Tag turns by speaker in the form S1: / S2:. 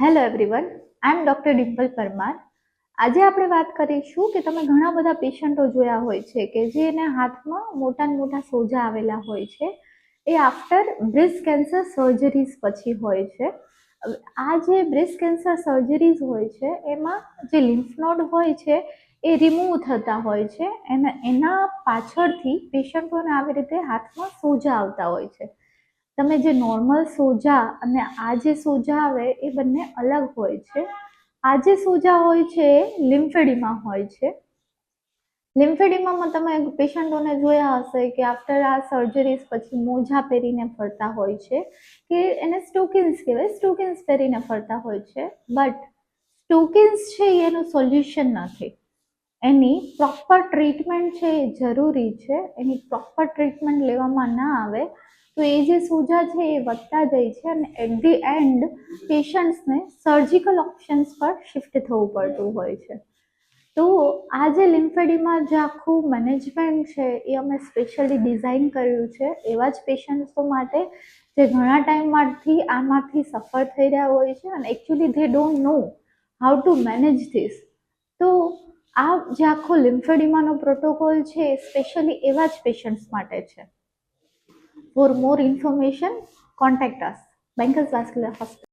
S1: Hello everyone, આઈ એમ doctor Dimple Parmar. આજે આપણે વાત કરીશું કે તમે ઘણા બધા પેશન્ટો જોયા હોય છે કે જેને હાથમાં મોટા ને મોટા સોજા આવેલા હોય છે. એ આફ્ટર બ્રેસ્ટ કેન્સર સર્જરીઝ પછી હોય છે. આ જે બ્રેસ્ટ કેન્સર સર્જરીઝ હોય છે એમાં જે લિમ્ફ નોડ હોય છે એ રિમૂવ થતા હોય છે અને એના પાછળથી પેશન્ટોને આવી રીતે હાથમાં સોજા આવતા હોય છે. તમે જે નોર્મલ સોજા અને આ જે સોજા આવે એ બંને અલગ હોય છે. આ જે સોજા હોય છે એ લિમ્ફેડિમા હોય છે. લિમ્ફેડિમામાં તમે પેશન્ટોને જોયા હશે કે આફ્ટર આ સર્જરીઝ પછી મોજા પહેરીને ફરતા હોય છે કે એને સ્ટોકિન્સ કહેવાય, સ્ટોકિન્સ પહેરીને ફરતા હોય છે. બટ સ્ટોકિન્સ છે એનું સોલ્યુશન નથી. એની પ્રોપર ટ્રીટમેન્ટ છે એ જરૂરી છે. એની પ્રોપર ટ્રીટમેન્ટ લેવામાં ના આવે તો એ જે સોજા છે એ વધતા જાય છે અને એટ ધી એન્ડ પેશન્ટ્સને સર્જિકલ ઓપ્શન્સ પર શિફ્ટ થવું પડતું હોય છે. તો આ જે લિમ્ફેડિમા જે આખું મેનેજમેન્ટ છે એ અમે સ્પેશિયલી ડિઝાઇન કર્યું છે એવા જ પેશન્ટ્સો માટે જે ઘણા ટાઈમમાંથી આમાંથી સફર થઈ રહ્યા હોય છે અને actually they don't know how to manage this. તો આ જે આખો લિમ્ફેડિમાનો પ્રોટોકોલ છે એ સ્પેશિયલી એવા જ પેશન્ટ્સ માટે છે. For more information, contact us, Bankers Vascular Hospital.